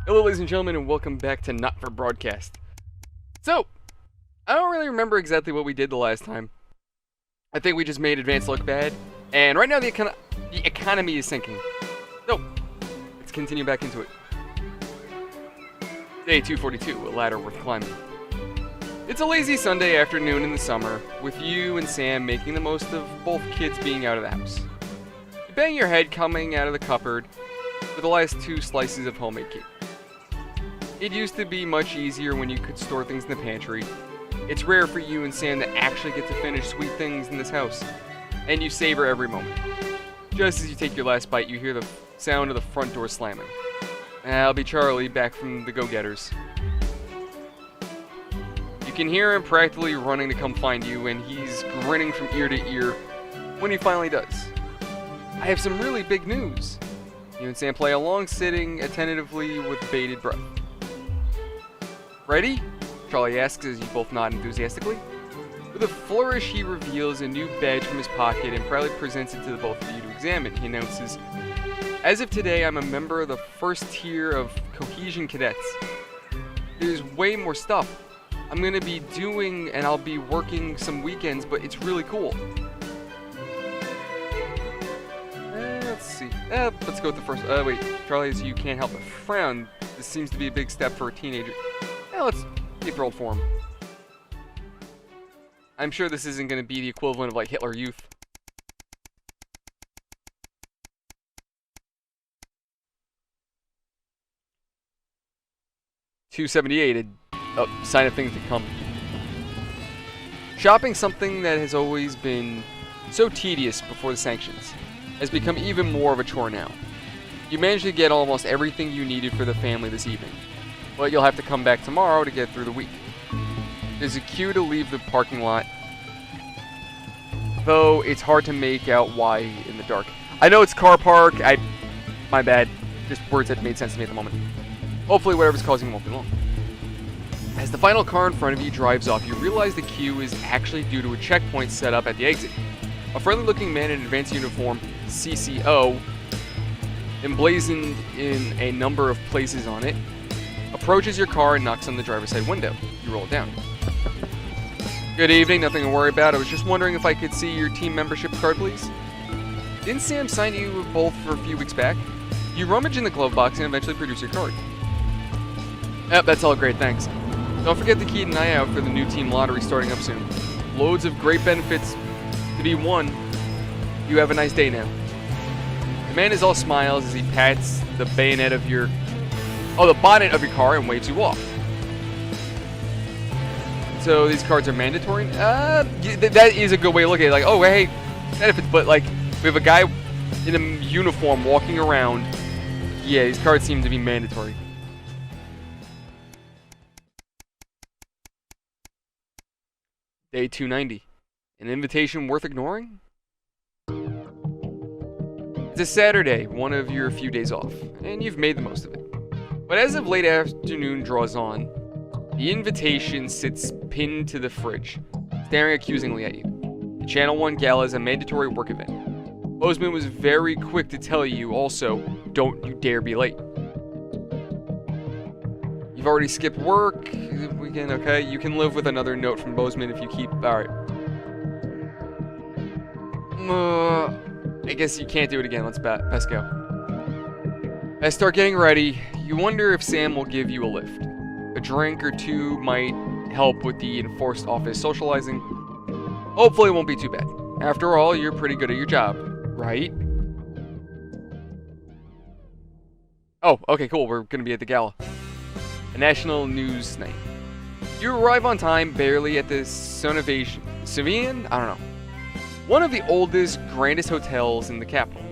Hello, ladies and gentlemen, and welcome back to Not for Broadcast. So, I don't really remember exactly what we did the last time. I think we just made Advance look bad, and right now the economy is sinking. So, let's continue back into it. Day 242, a ladder worth climbing. It's a lazy Sunday afternoon in the summer, with you and Sam making the most of both kids being out of the house. You bang your head coming out of the cupboard with the last 2 slices of homemade cake. It used to be much easier when you could store things in the pantry. It's rare for you and Sam to actually get to finish sweet things in this house, and you savor every moment. Just as you take your last bite, you hear the sound of the front door slamming. I'll be Charlie, back from the Go-Getters. You can hear him practically running to come find you, and he's grinning from ear to ear when he finally does. I have some really big news. You and Sam play along, sitting attentively with bated breath. Ready? Charlie asks as you both nod enthusiastically. With a flourish, he reveals a new badge from his pocket and proudly presents it to the both of you to examine. He announces, "As of today, I'm a member of the first tier of Cohesion Cadets. There's way more stuff I'm going to be doing, and I'll be working some weekends, but it's really cool." Let's see. Let's go with the first. Wait, Charlie, as you can't help but frown. This seems to be a big step for a teenager. Let's get rolled for him. I'm sure this isn't going to be the equivalent of like Hitler Youth. $278, a sign of things to come. Shopping, something that has always been so tedious before the sanctions, has become even more of a chore now. You managed to get almost everything you needed for the family this evening, but you'll have to come back tomorrow to get through the week. There's a queue to leave the parking lot, though it's hard to make out why in the dark. I know it's car park. My bad. Just words that made sense to me at the moment. Hopefully whatever's causing it won't be long. As the final car in front of you drives off, you realize the queue is actually due to a checkpoint set up at the exit. A friendly-looking man in advanced uniform, CCO, emblazoned in a number of places on it, approaches your car and knocks on the driver's side window. You roll it down. "Good evening, nothing to worry about. I was just wondering if I could see your team membership card, please." "Didn't Sam sign you both for a few weeks back?" You rummage in the glove box and eventually produce your card. "Yep, that's all great, thanks. Don't forget to keep an eye out for the new team lottery starting up soon. Loads of great benefits to be won. You have a nice day now." The man is all smiles as he pats the bonnet of your car and waves you off. "So these cards are mandatory?" That is a good way to look at it. Like, oh, hey, benefits, but like, we have a guy in a uniform walking around. Yeah, these cards seem to be mandatory. Day 290. An invitation worth ignoring? It's a Saturday, one of your few days off, and you've made the most of it. But as of late afternoon draws on, the invitation sits pinned to the fridge, staring accusingly at you. The Channel 1 Gala is a mandatory work event. Bozeman was very quick to tell you also, don't you dare be late. You've already skipped work. Weekend, okay. You can live with another note from Bozeman if you keep. Alright. I guess you can't do it again. Best go. As start getting ready, you wonder if Sam will give you a lift. A drink or two might help with the enforced office socializing. Hopefully it won't be too bad. After all, you're pretty good at your job, right? Oh, okay, cool. We're going to be at the gala. A national news night. You arrive on time, barely, at the Savian? I don't know. One of the oldest, grandest hotels in the capital.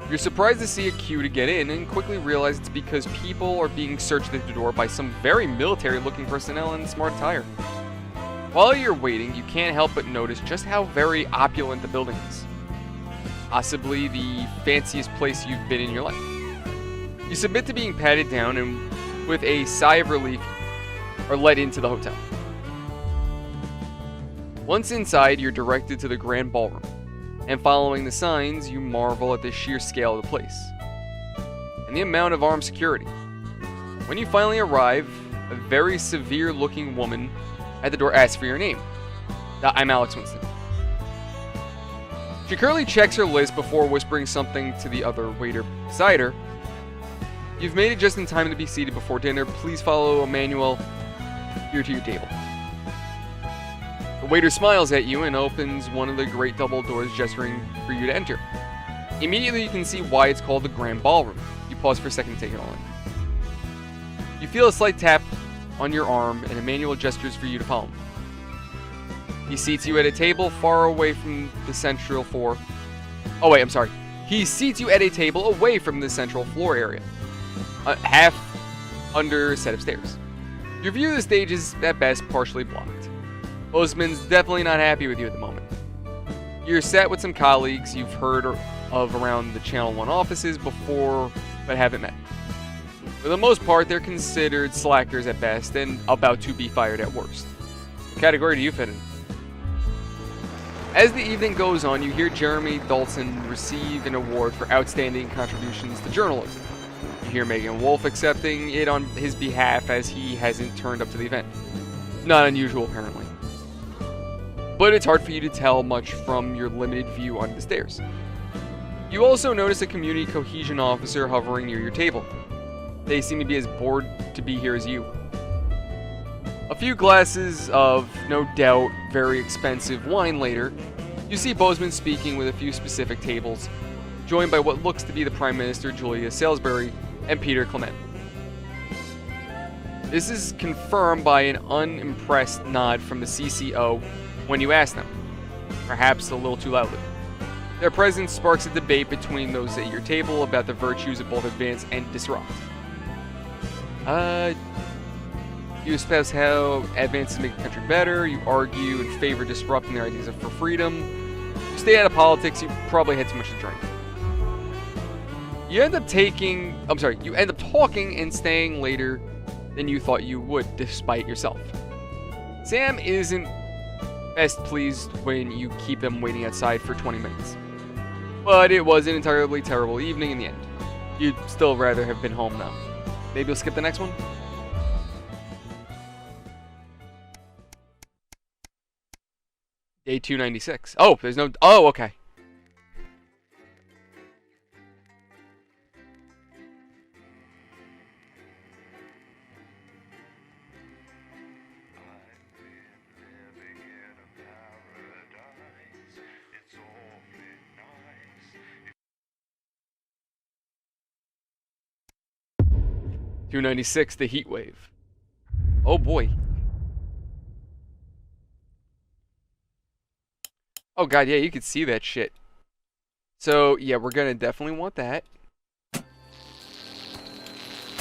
You're surprised to see a queue to get in and quickly realize it's because people are being searched at the door by some very military-looking personnel in smart attire. While you're waiting, you can't help but notice just how very opulent the building is. Possibly the fanciest place you've been in your life. You submit to being patted down and, with a sigh of relief, are led into the hotel. Once inside, you're directed to the grand ballroom, and following the signs, you marvel at the sheer scale of the place and the amount of armed security. When you finally arrive, a very severe-looking woman at the door asks for your name. I'm Alex Winston. She currently checks her list before whispering something to the other waiter beside her. You've made it just in time to be seated before dinner. Please follow Emmanuel here to your table. The waiter smiles at you and opens one of the great double doors, gesturing for you to enter. Immediately you can see why it's called the Grand Ballroom. You pause for a second to take it all in. You feel a slight tap on your arm and Emmanuel gestures for you to follow him. He seats you at a table far away from the central floor. Oh wait, I'm sorry. He seats you at a table away from the central floor area. Half under a set of stairs. Your view of the stage is, at best, partially blocked. Bozeman's definitely not happy with you at the moment. You're sat with some colleagues you've heard of around the Channel 1 offices before, but haven't met. For the most part, they're considered slackers at best and about to be fired at worst. What category do you fit in? As the evening goes on, you hear Jeremy Dalton receive an award for outstanding contributions to journalism. You hear Megan Wolf accepting it on his behalf as he hasn't turned up to the event. Not unusual, apparently. But it's hard for you to tell much from your limited view on the stairs. You also notice a community cohesion officer hovering near your table. They seem to be as bored to be here as you. A few glasses of, no doubt, very expensive wine later, you see Bozeman speaking with a few specific tables, joined by what looks to be the Prime Minister, Julia Salisbury, and Peter Clement. This is confirmed by an unimpressed nod from the CCO when you ask them, perhaps a little too loudly. Their presence sparks a debate between those at your table about the virtues of both advance and disrupt. You espouse how advances make the country better. You argue in favor of disrupting their ideas for freedom. You stay out of politics. You probably had too much to drink. You end up talking and staying later than you thought you would, despite yourself. Sam isn't best pleased when you keep them waiting outside for 20 minutes. But it was an entirely terrible evening in the end. You'd still rather have been home now. Maybe we'll skip the next one? Day 296. Oh, there's no... Oh, okay. .296, the heat wave. Oh boy. Oh god, yeah, you could see that shit. So, yeah, we're gonna definitely want that. Oh,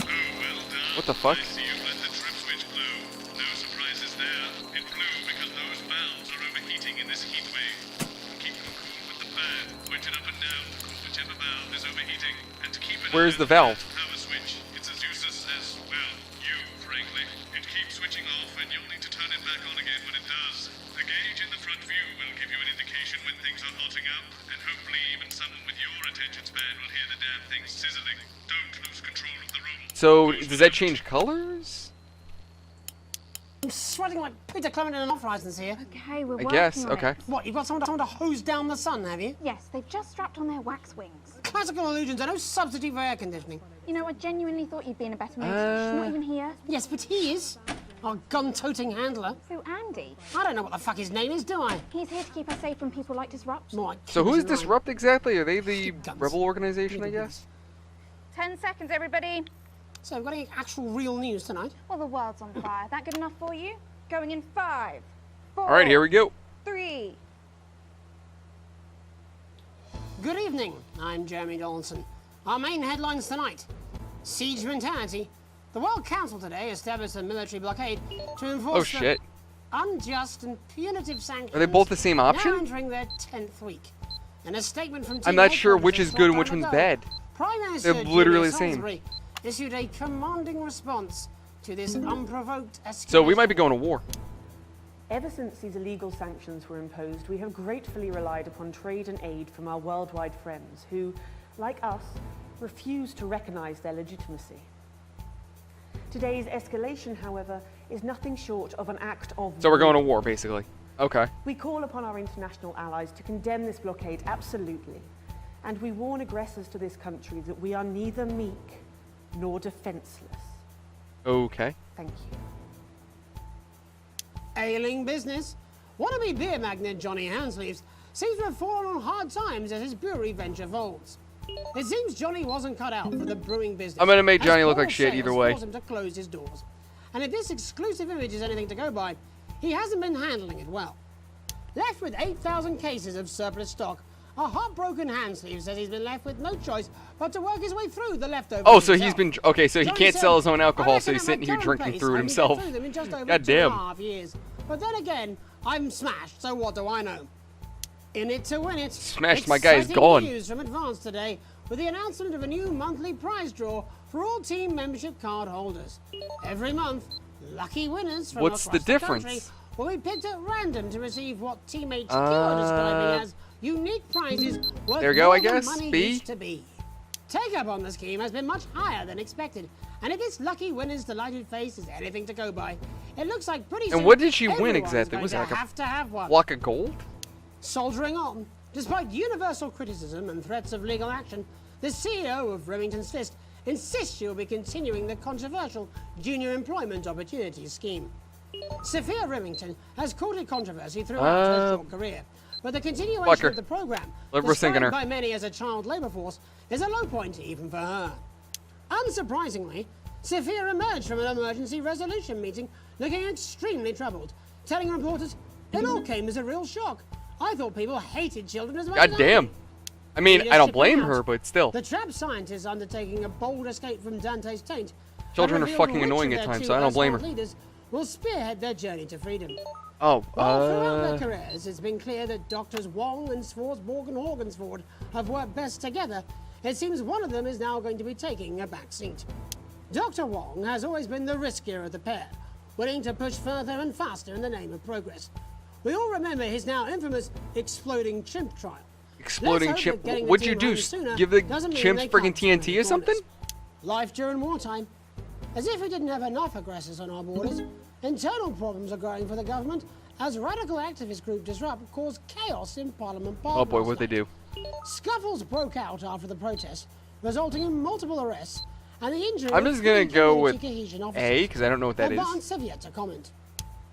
well done. What the fuck? I see you've let the trip switch blow. No surprises there. It blew because those valves are overheating in this heat wave. Keep them cool with the fan, pointed up and down to cool whichever valve is overheating. And to keep an Where's eye the on valve? power switch, it's as useless as, well, you, frankly. It keeps switching off and you'll need to turn it back on again when it does. The gauge in the front view will give you an indication when things are hotting up, and hopefully even someone with your attention span will hear the damn thing sizzling. Don't lose control of the room. So, does that change colors? I'm sweating like Peter Clement in an off-license here. Okay, we're I working guess, on okay. it. What, you've got someone to hose down the sun, have you? Yes, they've just strapped on their wax wings. Classical illusions are no substitute for air conditioning. You know, I genuinely thought you'd be in a better mood. She's not even here. Yes, but he is. Our gun-toting handler. So Andy, I don't know what the fuck his name is, do I? he's here to keep us safe from people like Disrupt. More like So who is Keepers in Disrupt exactly? Are they the Guns. rebel organization, I guess? 10 seconds, everybody. So we've got any actual real news tonight? Well, the world's on fire. That good enough for you? Going in 5, 4, Alright, here we go. 3. Good evening, I'm Jeremy Donaldson. Our main headlines tonight. Siege mentality. The World Council today established a military blockade to enforce Oh shit. unjust and punitive sanctions. Are they both the same Now option? entering their 10th week. In a statement from I'm not sure which is good and which one's bad. Prime Minister They're literally Julia the same. Salisbury issued a commanding response to this unprovoked escalation. So we might be going to war. Ever since these illegal sanctions were imposed, we have gratefully relied upon trade and aid from our worldwide friends who, like us, refuse to recognize their legitimacy. Today's escalation, however, is nothing short of an act of So we're going to war. war, basically. Okay. We call upon our international allies to condemn this blockade absolutely, and we warn aggressors to this country that we are neither meek nor defenseless. Okay. Thank you. Ailing business. Wannabe beer magnate Johnny Handsleeves seems to have fallen on hard times as his brewery venture folds. It seems Johnny wasn't cut out for the brewing business. I'm gonna make as Johnny look poor like shit sales either way. forced him to close his doors. And if this exclusive image is anything to go by, he hasn't been handling it well. Left with 8,000 cases of surplus stock, a heartbroken Handsleeve says he's been left with no choice but to work his way through the leftovers. Oh, so he's himself. been okay. So he Johnny can't said, sell his own "I alcohol, reckon so he's at my sitting here current drinking pace, through it I can himself. get through them in just over God 2.5 damn. years. But then again, I'm smashed, so what do I know? In it to win it. Smashed, my guy is Exciting gone. news from Advance today with the announcement of a new monthly prize draw for all team membership card holders. Every month, lucky winners from What's the across difference? country will be picked at random to receive what Team HQ are describing as unique prizes worth there you go, more I than guess. money B. used to be. Take up on the scheme has been much higher than expected, and if this lucky winner's delighted face is anything to go by, it looks like pretty soon And what did she win everyone's exactly? going Was it to like a have to have one. block of gold? Soldiering on, despite universal criticism and threats of legal action, the CEO of Remington's List insists she'll be continuing the controversial Junior Employment Opportunities Scheme. Sophia Remington has courted controversy throughout her short career, but the Fuck continuation her. of the program, We're sinking her. described by many as a child labour force, is a low point even for her. Unsurprisingly, Sophia emerged from an emergency resolution meeting looking extremely troubled, telling reporters, "It all came as a real shock. I thought people hated children as much as God I damn. did." I mean, I don't Leadership blame announced her, but still. The trapped scientist undertaking a bold escape from Dante's taint. Children are and fucking revealed which annoying of at their times, two so I don't blame her. smart leaders will spearhead their journey to freedom. Oh, While throughout their careers, it's been clear that Doctors Wong and Swartzborg and Horgensford have worked best together. It seems one of them is now going to be taking a back seat. Dr. Wong has always been the riskier of the pair, willing to push further and faster in the name of progress. We all remember his now infamous exploding chimp trial. exploding Let's hope chimp. that getting the What'd you team do? home sooner Give the doesn't mean chimps they friggin' can't turn TNT the or something? corners. Life during wartime. As if we didn't have enough aggressors on our borders, internal problems are growing for the government as radical activist group Disrupt caused chaos in Parliament. Oh boy, what'd they do? Scuffles broke out after the protest, resulting in multiple arrests and the injury I'm of just gonna three go community with cohesion A, officers. because I don't know what that is. Advance have yet to comment.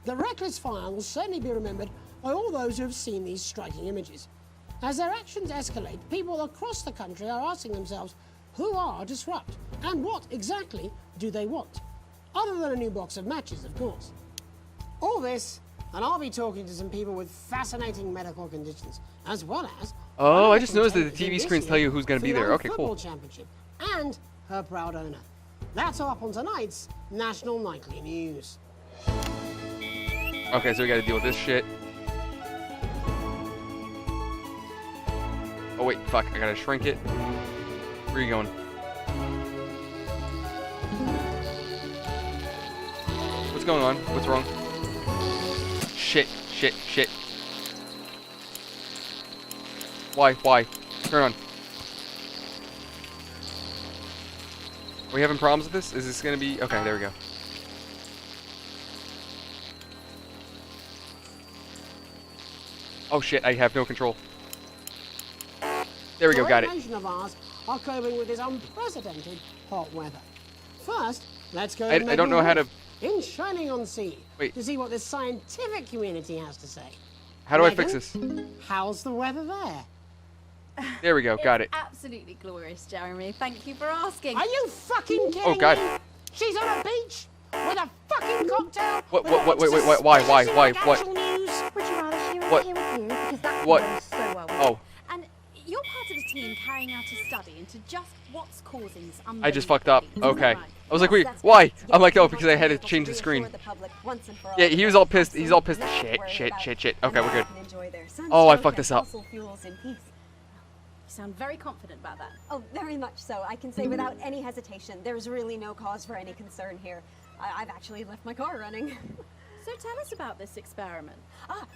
The reckless fire will certainly be remembered by all those who have seen these striking images. As their actions escalate, people across the country are asking themselves, who are Disrupt? And what exactly do they want? Other than a new box of matches, of course. All this, and I'll be talking to some people with fascinating medical conditions, as well as... Oh, one I of just noticed that the contenders in TV this screens tell year's you who's gonna be there. Fiona Okay, Football cool. Championship, and her proud owner. That's all up on tonight's National Nightly News. Okay, so we gotta deal with this shit. Oh wait, fuck, I gotta shrink it. Where are you going? What's going on? What's wrong? Shit, shit, shit. Why? Turn on. Are we having problems with this? Is this gonna be... Okay, there we go. Oh shit, I have no control. There we go, got it. Nation of ours are coping with this unprecedented hot weather. First, let's go. I don't know how to... In Shining on Sea. Wait. To see what the scientific community has to say. How do I Megan, fix this? How's the weather there? There we go, got it. Absolutely glorious, Jeremy. Thank you for asking. Are you fucking kidding Oh, God. me? She's on a beach with a fucking cocktail. What- with what- a wait, suspicious why, like what? actual news. Would you rather she was What? here with you? Because that What? goes so well with Oh. you. And you're part of a team carrying out a study into just what's causing this I just fucked up. unbelievable Okay. rise. I was like, wait, why? I'm like, oh, because I had to change the screen. Yeah, he was all pissed. He's all pissed. Shit. Okay, we're good. Oh, I fucked this up. You sound very confident about that. Oh, very much so. I can say without any hesitation, there's really no cause for any concern here. I've actually left my car running. So tell us about this experiment.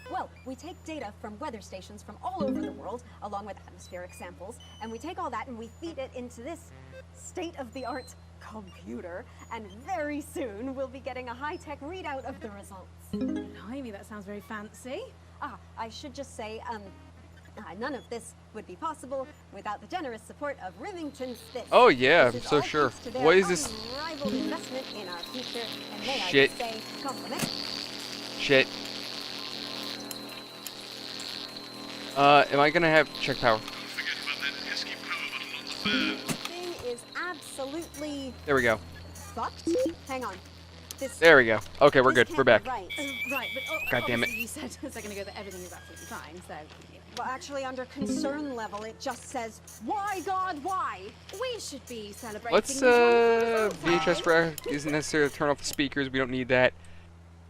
Well, we take data from weather stations from all over the world, along with atmospheric samples, and we take all that and we feed it into this state-of-the-art computer, and very soon we'll be getting a high-tech readout of the results. Blimey, that sounds very fancy. I should just say, none of this would be possible without the generous support of Rivington Smith. Oh yeah, This I'm is so all sure. thanks to their What is this? unrivaled investment in our future, and may Shit. I say, compliment. Shit. Am I gonna have check power? Don't forget about that pesky power button on the fan. Thing is absolutely There we go. fucked. Hang on. This There we go. Okay, we're this good. We're can't back. be Right. Right, but God damn it. obviously you said a second ago that everything is absolutely fine, so... Well, actually, under concern level, it just says, "Why, God, why?" We should be celebrating Let's these wonderful results, VHS rack isn't necessary to turn off the speakers. We don't need that.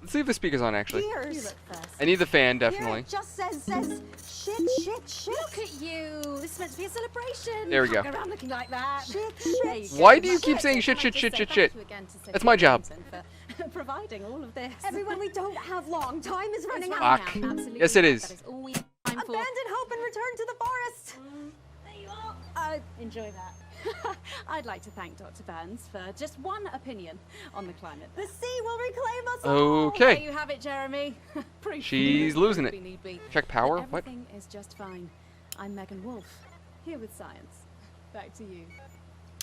Let's leave the speakers on actually. You Here's look first. I need the fan Here definitely. it just says shit. Look at you! This is meant to be a celebration. There we You can't go. go around looking like that. Shit. There you go. Why do you keep Shit. saying shit, Can I shit, just shit, say shit, thank shit? you again to Sophie That's my job. Williamson for providing all of this. Everyone, we don't have long. Time is running It's out. Fuck. running out, absolutely. Yes, it is. That is all we have time for. Abandon hope and return to the forest. There you are. Enjoy that. I'd like to thank Dr. Burns for just one opinion on the climate. The sea will reclaim us all. Okay. There you have it, Jeremy. Proof She's losing it. we need be. Check power? That What? everything is just fine. I'm Megan Wolf, here with science. Back to you.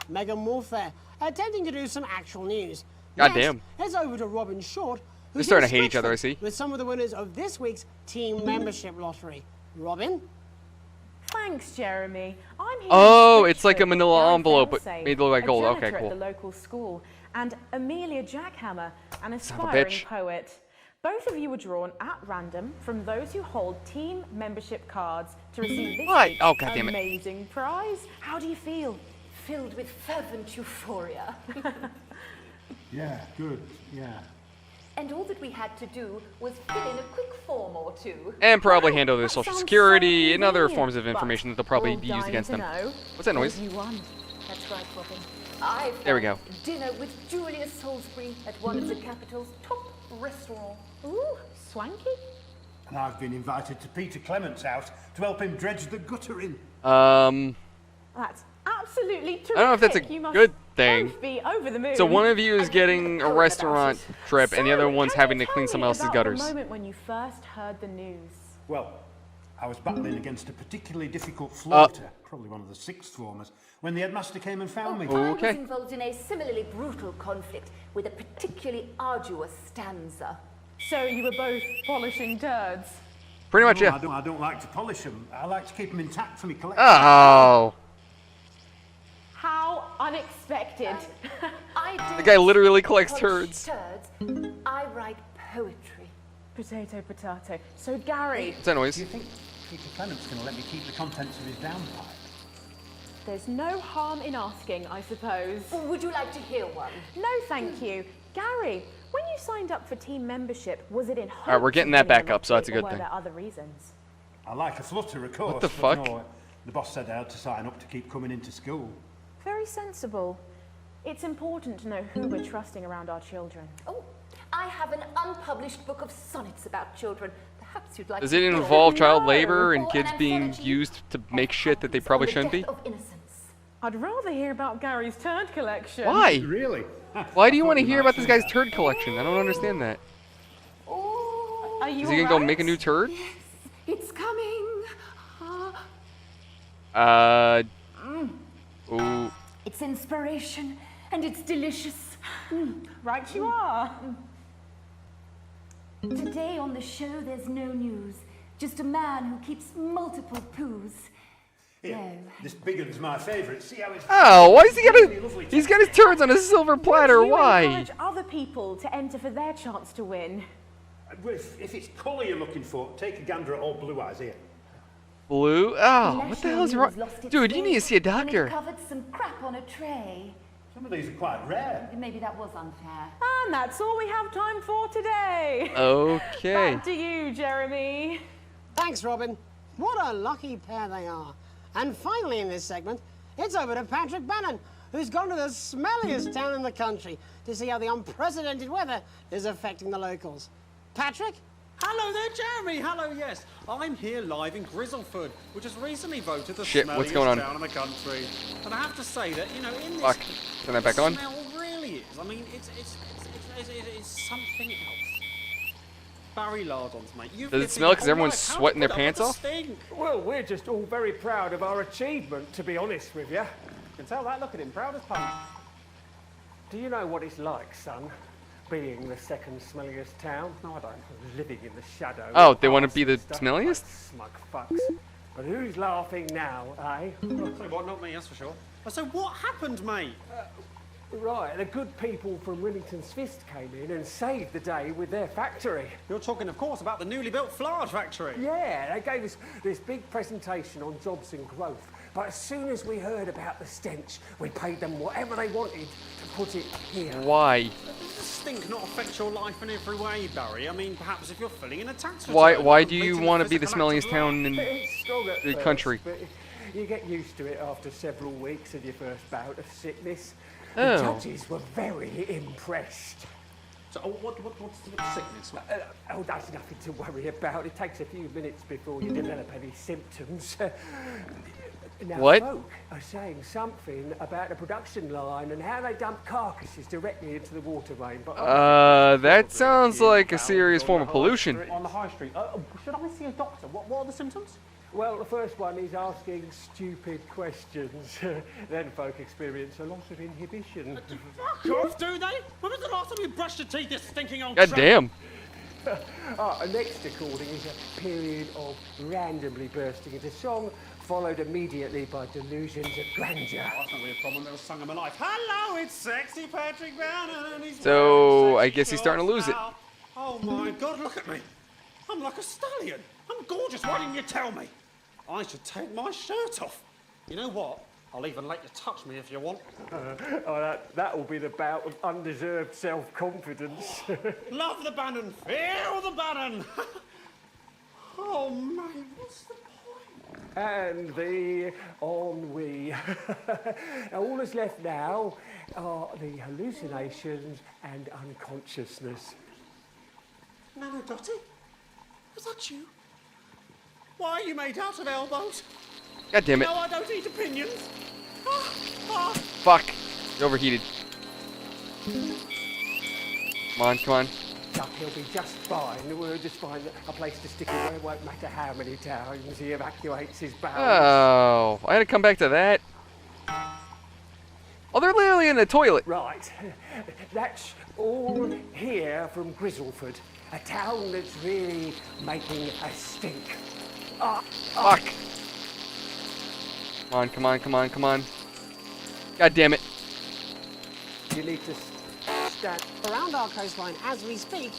Megan Warfare, attempting to do some actual news. God Next, damn. heads over to Robin Short, who's They're starting in to hate each other, I Switchfoot see. with some of the winners of this week's team membership lottery. Robin? Thanks, Jeremy. I'm here Oh, in it's like a Switchfoot manila with Gary envelope, but Felsay, made look like a gold. Okay, janitor cool. at the local school, and Amelia Jackhammer, an Son of a aspiring bitch. poet. Both of you were drawn at random from those who hold team membership cards to receive this What? week's Oh, God damn it. amazing prize. How do you feel? Filled with fervent euphoria. Yeah, good, yeah. And all that we had to do was fill in a quick form or two. And probably Wow, handle their that social sounds security so and other convenient, forms of but information that they'll probably all be used dying against to them. know What's that noise? You won. That's right, Robin. I've There we had go. dinner with Julia Salisbury at one of the capital's top restaurants. Ooh, swanky. And I've been invited to Peter Clement's house to help him dredge the guttering. That's absolutely terrific. I don't know if that's a You must good thing. both be over the moon. So one of you is getting a About restaurant it. trip, and the other So, one's can having you to clean tell someone me else's about gutters. The moment when you first heard the news. Well, I was battling against a particularly difficult floater, probably one of the sixth formers, when the headmaster came and found me. I was Okay. involved in a similarly brutal conflict with a particularly arduous stanza. So you were both polishing turds. Pretty much, No, yeah. I don't like to polish them. I like to keep them intact for my collection. Oh. How unexpected. I The don't guy literally collects polish turds. turds. I write poetry. Potato, potato. So Gary, What's that noise? Do you think Peter Clement's going to let me keep the contents of his downpipe? there's no harm in asking, I suppose. Would you like to hear one? No, thank you. Gary, when you signed up for team membership, was it in hope Alright, we're getting of that winning back up, so that's a lottery, good or thing. were there other reasons? I like a flutter, of course. the but fuck? No, the boss said I had to sign up to keep coming into school. Very sensible. It's important to know who we're trusting around our children. Oh, I have an unpublished book of sonnets about children. Perhaps you'd like Does to it hear involve them. child labor and Or kids an being anthology used to of make shit that they poems probably on the shouldn't be? death of innocence. I'd rather hear about Gary's turd collection. Why? Really? Why do you want to hear about this guy's turd collection? I don't understand that. Oh, Are you Is he gonna go alright? make a new turd? it's coming. Ooh. It's inspiration and it's delicious. Right you are. Today on the show, there's no news. Just a man who keeps multiple poos. Here, No. this big one's my favourite. See how it's... Oh, why is he got Really lovely He's got his turds on a silver platter. Would you Why? encourage other people to enter for their chance to win? Well, if it's colour you're looking for, take a gander at old Blue Eyes here. Blue? Oh, what the National hell's News wrong? lost its Dude, you way need to see a when it doctor. covered some crap on a tray. Some of these are quite rare. Maybe that was unfair. And that's all we have time for today. Okay. Back to you, Jeremy. Thanks, Robin. What a lucky pair they are. And finally in this segment, it's over to Patrick Bannon, who's gone to the smelliest town in the country to see how the unprecedented weather is affecting the locals. Patrick? Hello there, Jeremy. Hello, yes. I'm here live in Grizzleford, which has recently voted the Shit, smelliest what's going on? town in the country. And I have to say that, you know, in this... Fuck. Turn that back on. Smell really is. I mean, it's something else. Barry Lardons, mate. Does it smell because everyone's sweating their pants off? Well, we're just all very proud of our achievement, to be honest with you. You can tell that. Look at him, proud as punch. Do you know what it's like, son? Being the second smelliest town? No, I don't. Living in the shadow. Oh, they want to be the smelliest? Smug fucks. But who's laughing now, eh? What, not me, that's for sure. So what happened, mate? Right, the good people from Willington's Fist came in and saved the day with their factory. You're talking, of course, about the newly built flour factory. Yeah, they gave us this big presentation on jobs and growth. But as soon as we heard about the stench, we paid them whatever they wanted to put it here. Why? Does the stink not affect your life in every way, Barry? I mean, perhaps if you're filling in a tax return. Why do you want to be the smelliest town in the country? But you get used to it after several weeks of your first bout of sickness. Oh. The judges were very impressed. So what's the sickness? Oh, that's nothing to worry about. It takes a few minutes before you develop any symptoms. Now, What? folk are saying something about the production line and how they dump carcasses directly into the water main. But that sounds like a serious form of pollution. On the high street. Should I see a doctor? What are the symptoms? Well, the first one is asking stupid questions. Then folk experience a loss of inhibition. Fuck off, do they? When was the last time you brushed your teeth, this stinking old God tramp? damn. Next recording is a period of randomly bursting into song, followed immediately by delusions of grandeur. Oh, that's not really a problem. There was song of my life. Hello, it's sexy Patrick Bannon, and he's So, wearing I sexy guess he's starting to lose it. shorts now. Oh my God, look at me. I'm like a stallion. I'm gorgeous. Why didn't you tell me? I should take my shirt off. You know what? I'll even let you touch me if you want. That will be the bout of undeserved self-confidence. Love the Bannon. Feel the Bannon. Oh, man, what's the point? And the ennui. All that's left now are the hallucinations and unconsciousness. Nana Dottie? Was that you? Why are you made out of elbows? God damn it. No, I don't eat opinions. Fuck. You're overheated. Come on. He'll be just fine. We'll just find a place to stick him where it won't matter how many times he evacuates his bowels. Oh, I had to come back to that. Oh, they're literally in the toilet. Right. That's all here from Grizzleford, a town that's really making a stink. Fuck. Come on. God damn it. You need to stand Around our coastline as we speak.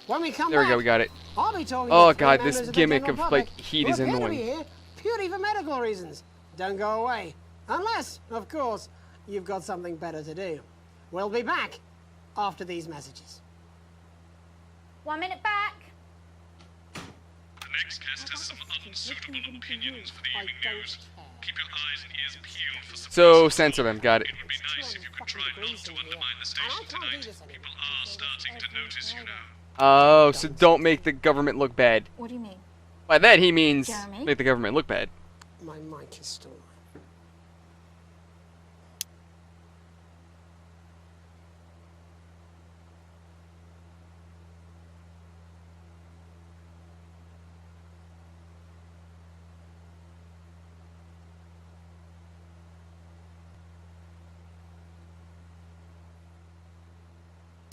When we come There we back, go, we got it. I'll be talking Oh to three god, members this the gimmick general of like public heat who is appear to be annoying. here purely for medical reasons. Don't go away. Unless, of course, you've got something better to do. We'll be back after these messages. 1 minute back. The next guest has some unsuitable opinions for the evening news. Keep your eyes and ears peeled for some. So censor them, got it. It would be nice if you could try not to undermine the station tonight. People are starting to notice you now. Oh, so don't make the government look bad. What do you mean? By that he means Jeremy? make the government look bad. My mic is still on.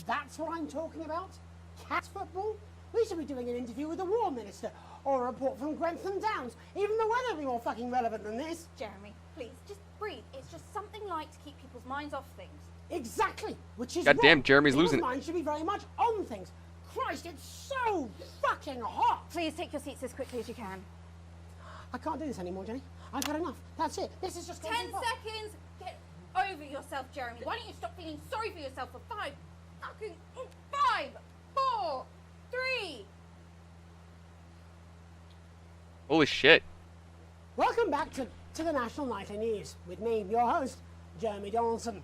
That's what I'm talking about? Cat football? We should be doing an interview with the War Minister, or a report from Grentham Downs. Even the weather will be more fucking relevant than this. Jeremy, please, just breathe. It's just something light to keep people's minds off things. Exactly, which is Goddamn, why Jeremy's people's losing it. minds should be very much on things. Christ, it's so fucking hot. Please take your seats as quickly as you can. I can't do this anymore, Jenny. I've had enough. That's it. This is just 10 seconds. Get over yourself, Jeremy. Why don't you stop feeling sorry for yourself for 5, 4, 3. Holy shit. Welcome back to the National Nightly News with me, your host, Jeremy Donaldson.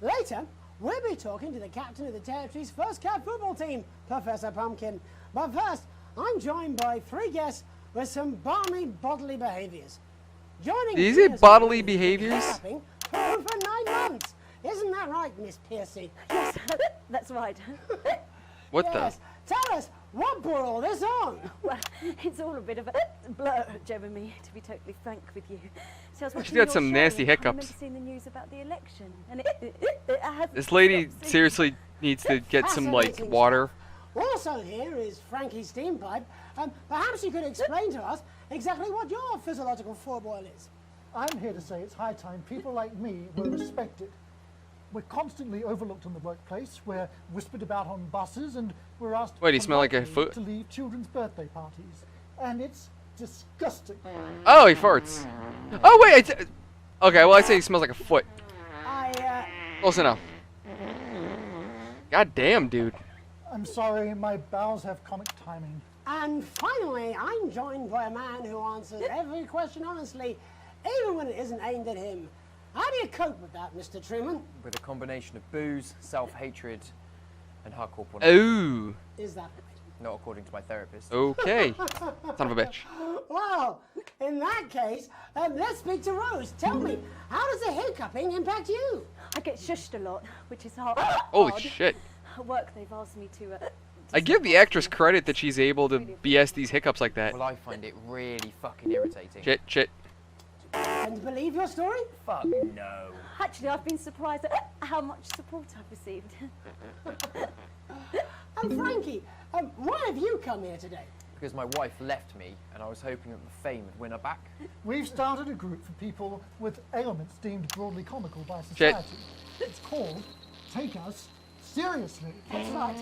Later, we'll be talking to the captain of the Territory's first cat football team, Professor Pumpkin. But first, I'm joined by 3 guests with some balmy bodily behaviours. Joining These me are is bodily someone who's been behaviours? camping for over 9 months. Isn't that that right, Miss Piercy? Yes, that's right. What Yes. Tell us, what brought all this on? Well, it's all a bit of a blur, Jeremy, to be totally frank with you. So I was She's watching got your some show, nasty and I remember hiccups. seeing the news about the election, and it has This lady seriously needs to get some, like, Fascinating water. stuff. Also here is Frankie Steampipe. Perhaps you could explain to us exactly what your physiological foreboil is. I'm here to say it's high time people like me were respected. We're constantly overlooked in the workplace, we're whispered about on buses, and we're asked Wait, do you smell like a politely foot? to leave children's birthday parties. And it's disgusting. Oh, he farts. Oh, wait. Okay, well, I say he smells like a foot. Close enough. God damn, dude. I'm sorry, my bowels have comic timing. And finally, I'm joined by a man who answers every question honestly, even when it isn't aimed at him. How do you cope with that, Mr. Truman? With a combination of booze, self-hatred, and hardcore pornography. Ooh. Is that right? Not according to my therapist. Okay. Son of a bitch. Well, in that case, let's speak to Rose. Tell me, how does the hiccuping impact you? I get shushed a lot, which is hard. Holy odd. shit. At work, they've asked me to. I give the actress credit that she's able to BS these hiccups like that. Well, I find it really fucking irritating. Shit. And believe your story? Fuck no. Actually, I've been surprised at how much support I've received. And Frankie, why have you come here today? Because my wife left me, and I was hoping that the fame would win her back. We've started a group for people with ailments deemed broadly comical by Shit. society. It's called Take Us Seriously. That's right.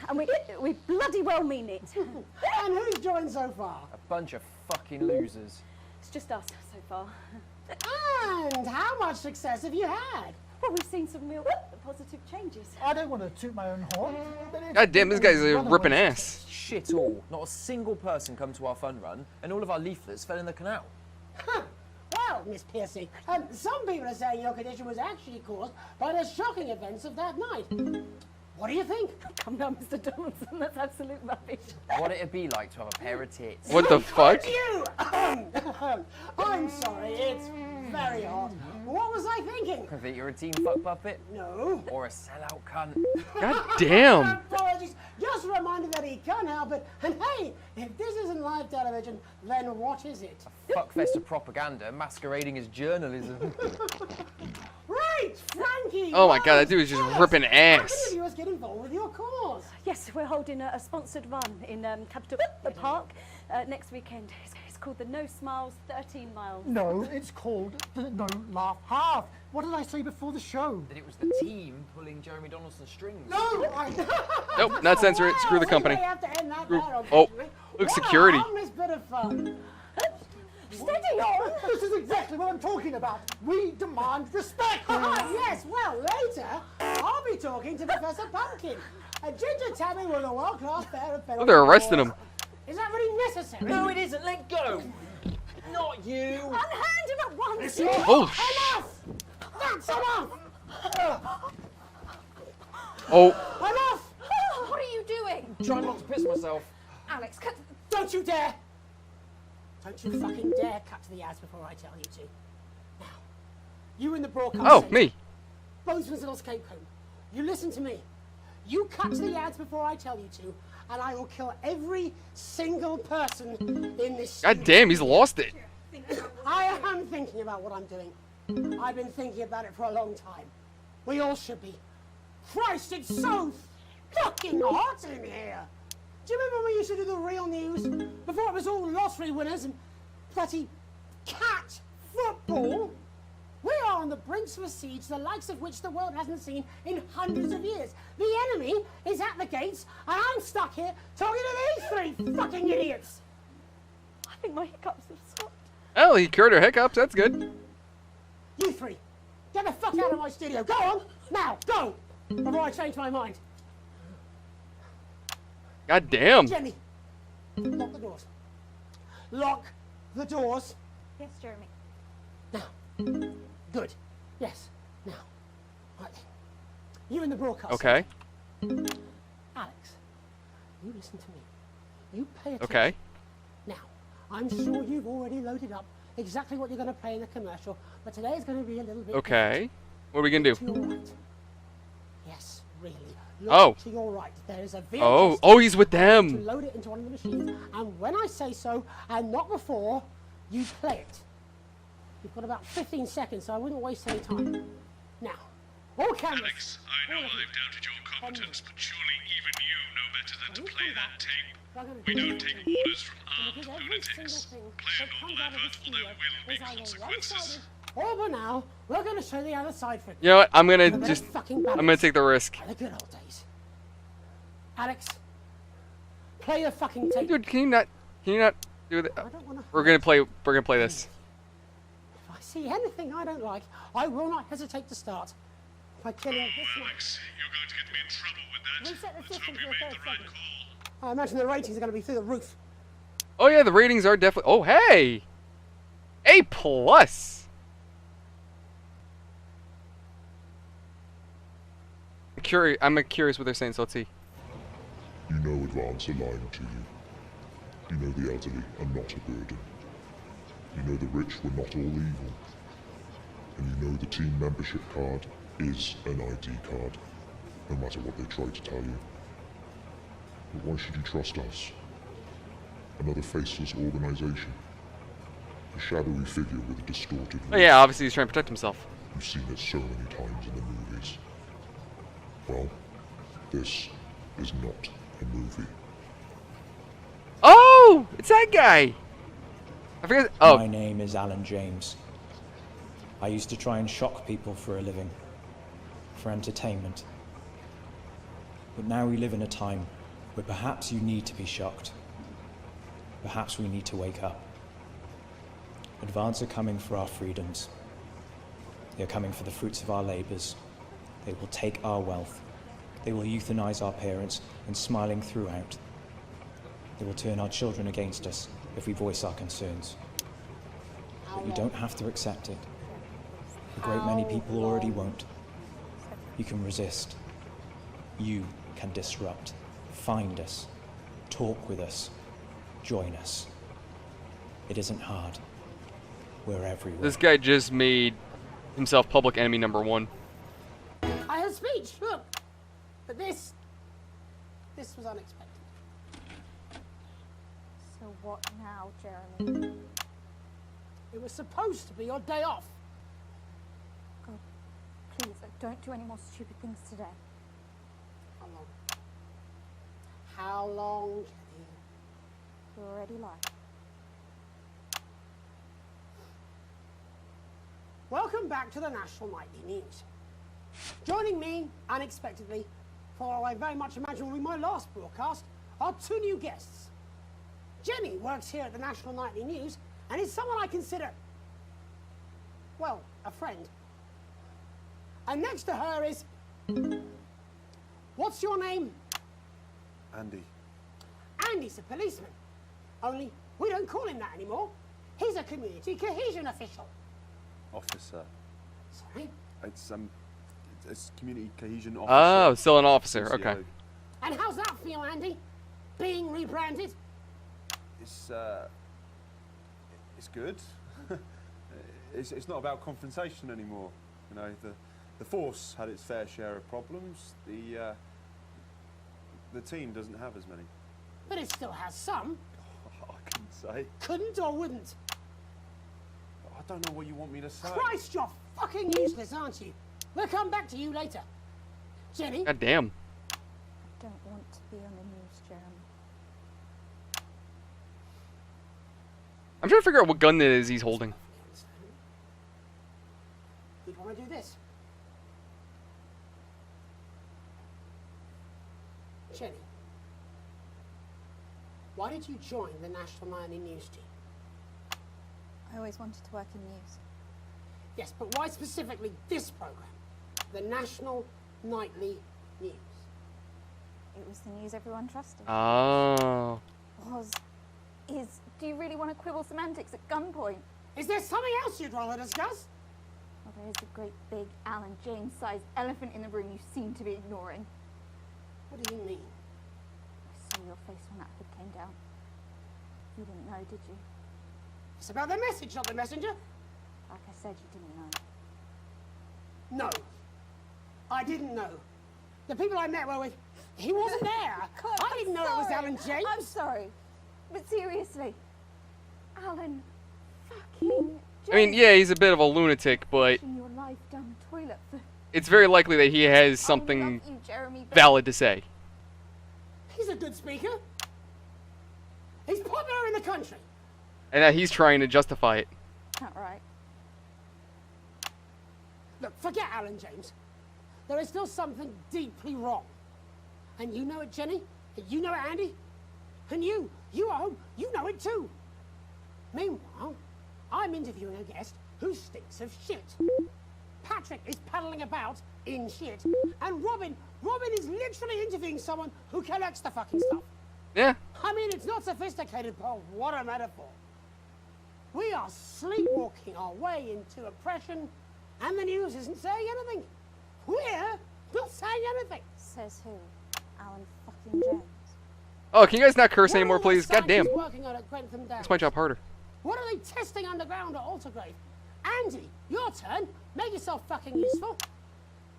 And we bloody well mean it. And who's joined so far? A bunch of fucking losers. It's just us so far. And how much success have you had? Well, we've seen some real positive changes. I don't want to toot my own horn, but it's God damn, this guy's a runaway ripping ass. Shit all. Not a single person come to our fun run, and all of our leaflets fell in the canal. Well, Miss Piercy, some people are saying your condition was actually caused by the shocking events of that night. What do you think? Come down, Mr. Donaldson, that's absolute rubbish. What it'd be like to have a pair of tits. What the fuck? You! I'm sorry, it's very hot. What was I thinking? That you're a team fuck puppet? No. Or a sellout cunt? God damn. Apologies. Just a reminder that he can't help it. And hey, if this isn't live television, then what is it? Fuckfest of propaganda masquerading as journalism. Right, Frankie! Oh my god, that dude is Tell just us, ripping How can ass. you get involved with your cause? Yes, we're holding a sponsored run in Capital Park next weekend. It's called the No Smiles 13 Miles. No, it's called the No Laugh Half. What did I say before the show? That it was the team pulling Jeremy Donaldson's strings. No, Nope, not censor it. Screw the company. We may have to end that Screw- there, oh, unfortunately. look, What security. a harmless bit of fun. Steady on! This is exactly what I'm talking about. We demand respect. Yes, well, later, I'll be talking to Professor Pumpkin. A ginger tabby with a world-class pair of Oh, they're arresting him. Is that really necessary? No, it isn't. Let go. Not you. Unhand him at once! Oh, Enough! That's enough! Oh, Enough! What are you doing? Trying not to piss myself. Alex, cut. Don't you dare! Don't you fucking dare cut to the ads before I tell you to. Now, you in the broadcast oh, centre, me. Bozeman's little scapegoat. You listen to me. You cut to the ads before I tell you to, and I will kill every single person in this God studio. damn, he's lost it. I am thinking about what I'm doing. I've been thinking about it for a long time. We all should be. Christ, it's so fucking hot in here. Do you remember when we used to do the real news? Before it was all lottery winners and bloody cat football? We are on the brinks of a siege the likes of which the world hasn't seen in hundreds of years. The enemy is at the gates, and I'm stuck here talking to these three fucking idiots. I think my hiccups have stopped. Oh, he cured her hiccups. That's good. You three, get the fuck out of my studio. Go on, now, go, before I change my mind. God damn. Jenny, lock the doors. Lock the doors. Yes, Jeremy. Now. Good. Yes. Now. Right then. You in the broadcast. Okay. Alex, you listen to me. You pay attention. Okay. Now, I'm sure you've already loaded up exactly what you're going to play in the commercial, but today is going to be a little bit Okay. What are we gonna do? to your right. really. Look Oh. to your right. There is a VHS. Oh, he's with To them. load it into one of the machines, and when I say so, and not before, you play it. You've got about 15 seconds, so I wouldn't waste any time. Now, all cameras. Alex, I know I've doubted your competence, but surely even you know better than to play that tape. We don't take orders from armed lunatics. Play a normal advert or there will be consequences. Oh, but now, we're going to show the other side for it. You know what? I'm The gonna better just. fucking I'm balance. gonna take the risk. The good old days. Alex, play the fucking tape. Dude, can you not do that? I don't wanna. We're gonna play this. If I see anything I don't like, I will not hesitate to start by killing this man. Alex, you're going to get me in trouble with that. Reset the Let's system hope you for the made first the right second. call. I imagine the ratings are going to be through the roof. Oh yeah, the ratings are definitely. Oh hey, A+. I'm curious what they're saying. So let's see. You know advance are lying to you. You know the elderly are not a burden. You know the rich were not all evil. And you know the team membership card is an ID card, no matter what they try to tell you. But why should you trust us? Another faceless organization. A shadowy figure with a distorted Oh yeah, obviously he's trying to protect himself. You've seen it so many times in the movies. Well, this is not a movie. Oh, it's that guy. I forget. Oh. My name is Alan James. I used to try and shock people for a living, for entertainment. But now we live in a time where perhaps you need to be shocked. Perhaps we need to wake up. Advance are coming for our freedoms. They are coming for the fruits of our labors. They will take our wealth. They will euthanize our parents and smiling throughout. They will turn our children against us if we voice our concerns. But you don't have to accept it. A great many people already won't. You can resist. You can disrupt. Find us. Talk with us. Join us. It isn't hard. We're everywhere. This guy just made himself public enemy #1. I had a speech, look. But this was unexpected. So what now, Jeremy? It was supposed to be your day off. God, please, don't do any more stupid things today. How long? How long, Jenny? You already lied. Welcome back to the National Nightly News. Joining me, unexpectedly, for what I very much imagine will be my last broadcast, are two new guests. Jenny works here at the National Nightly News and is someone I consider, well, a friend. And next to her is... What's your name? Andy. Andy's a policeman. Only we don't call him that anymore. He's a community cohesion official. Officer. Sorry? It's community cohesion officer. Oh, still an officer. CCO. Okay. And how's that feel, Andy? Being rebranded? It's good. it's not about confrontation anymore. You know, the force had its fair share of problems. The team doesn't have as many. But it still has some. I couldn't say. Couldn't or wouldn't? I don't know what you want me to say. Christ, you're fucking useless, aren't you? We'll come back to you later. Jenny? God damn. I don't want to be on the news, Jeremy. I'm trying to figure out what gun it is he's holding. You'd want to do this. Jenny, why did you join the National Nightly News team? I always wanted to work in news. Yes, but why specifically this program? The National Nightly News. It was the news everyone trusted. Oh. Is. Do you really want to quibble semantics at gunpoint? Is there something else you'd rather discuss? Well, there is a great big Alan James-sized elephant in the room you seem to be ignoring. What do you mean? I saw your face when that hood came down. You didn't know, did you? It's about the message, not the messenger. Like I said, you didn't know. No, I didn't know. The people I met were with. He wasn't there. God, I didn't know it was Alan James. I'm sorry. But seriously, Alan fucking James. I mean, yeah, he's a bit of a lunatic, but Pushing your life down the toilet for it's very likely that he has something you, Jeremy, but valid to say. He's a good speaker. He's popular in the country. And that he's trying to justify it. not right. Look, forget Alan James. There is still something deeply wrong. And you know it, Jenny. And you know it, Andy. And you at home, you know it too. Meanwhile, I'm interviewing a guest who stinks of shit. Patrick is paddling about in shit. And Robin is literally interviewing someone who collects the fucking stuff. Yeah. I mean, it's not sophisticated, but what a metaphor. We are sleepwalking our way into oppression, and the news isn't saying anything. We're not saying anything. Says who? Alan fucking James. Oh, can you guys not curse What are anymore, all please? the God damn. scientists working on at Grantham Downs? Makes my job harder. What are they testing underground at Altergrave? Andy, your turn. Make yourself fucking useful.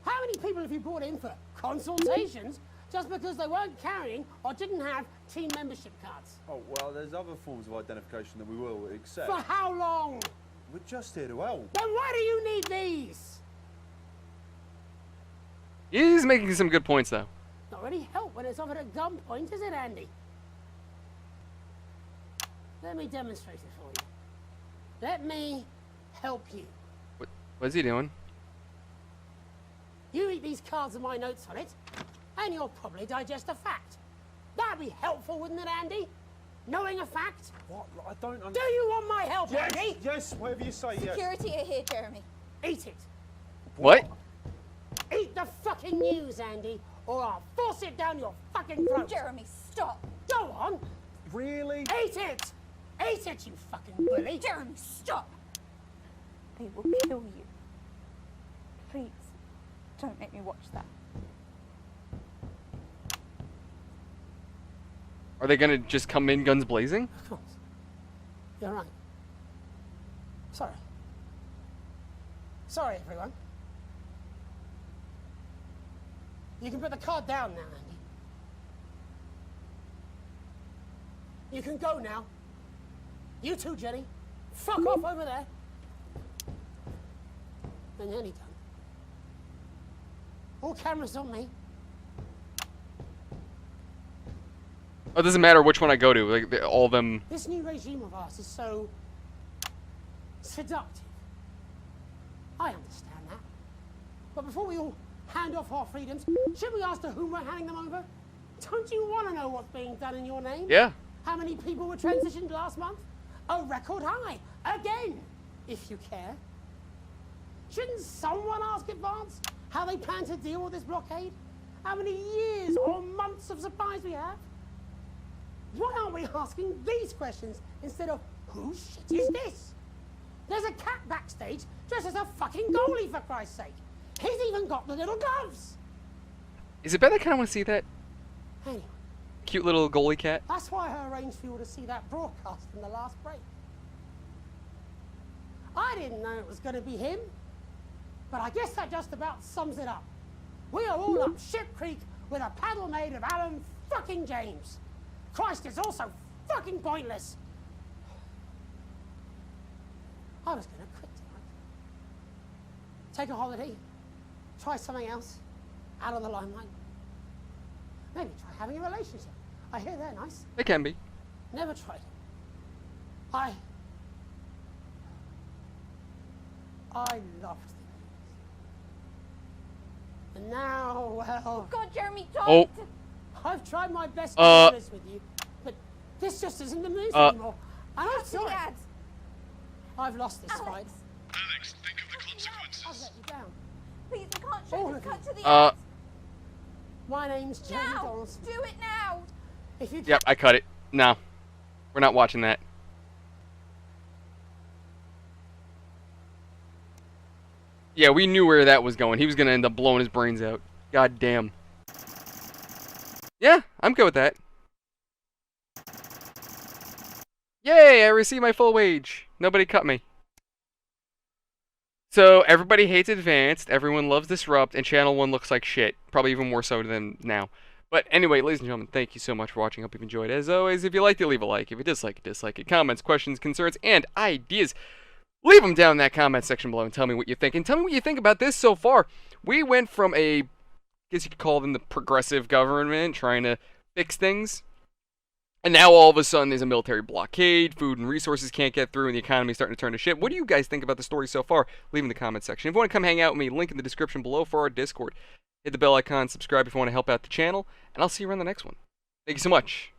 How many people have you brought in for consultations just because they weren't carrying or didn't have team membership cards? Oh, well, there's other forms of identification that we will accept. For how long? We're just here to help. Then why do you need these? He's making some good points, though. Not really help when it's offered at gunpoint, is it, Andy? Let me demonstrate it for you. Let me help you. What's he doing? You read these cards with my notes on it, and you'll probably digest a fact. That'd be helpful, wouldn't it, Andy? Knowing a fact? What? I don't understand. Do you want my help, Yes, Andy? yes, whatever you say, yes. Security are here, Jeremy. Eat it. What? Eat the fucking news, Andy, or I'll force it down your fucking throat. Jeremy, stop. Go on. Really? Eat it. Eat it, you fucking bully. Jeremy, stop. They will kill you. Please, don't make me watch that. Are they gonna just come in guns blazing? Of course. You're right. Sorry. Sorry, everyone. You can put the card down now, Andy. You can go now. You too, Jenny. Fuck off over there. Then nearly done. All cameras on me. Oh, it doesn't matter which one I go to. Like all of them. This new regime of ours is so seductive. I understand that. But before we all hand off our freedoms, should we ask to whom we're handing them over? Don't you want to know what's being done in your name? Yeah. How many people were transitioned last month? A record high. Again, if you care. Shouldn't someone ask Advance how they plan to deal with this blockade? How many years or months of supplies we have? Why aren't we asking these questions instead of whose shit is this? There's a cat backstage dressed as a fucking goalie, for Christ's sake. He's even got the little gloves. Is it bad? I kind of want to see that Anyway, cute little goalie cat. that's why I arranged for you to see that broadcast in the last break. I didn't know it was going to be him, but I guess that just about sums it up. We are all up Ship Creek with a paddle made of Alan fucking James. Christ, it's also fucking pointless. I was going to quit tonight. Take a holiday. Try something else. Out of the limelight. Maybe try having a relationship. I hear they're nice. It can be. Never tried it. I loved the news. And now, well... God, Jeremy, don't! Oh. I've tried my best to be honest with you, but this just isn't the news anymore. And I'm sorry. Ads. I've lost this fight. Alex, think of the consequences. I'll let you down. Please, we can't show All the of cut you. to the ads. My name's Jamie Now! Donaldson. Do it now! If you Yep, I cut it. No, we're not watching that. Yeah, we knew where that was going. He was gonna end up blowing his brains out. God damn. Yeah, I'm good with that. Yay, I received my full wage. Nobody cut me. So everybody hates Advanced, everyone loves Disrupt, and Channel 1 looks like shit. Probably even more so than now. But anyway, ladies and gentlemen, thank you so much for watching. Hope you've enjoyed. As always, if you liked it, leave a like. If you dislike it, dislike it. Comments, questions, concerns, and ideas, leave them down in that comment section below and tell me what you think. And tell me what you think about this so far. We went from a, I guess you could call them the progressive government, trying to fix things. And now all of a sudden there's a military blockade, food and resources can't get through, and the economy's starting to turn to shit. What do you guys think about the story so far? Leave in the comment section. If you want to come hang out with me, link in the description below for our Discord. Hit the bell icon, subscribe if you want to help out the channel, and I'll see you around the next one. Thank you so much.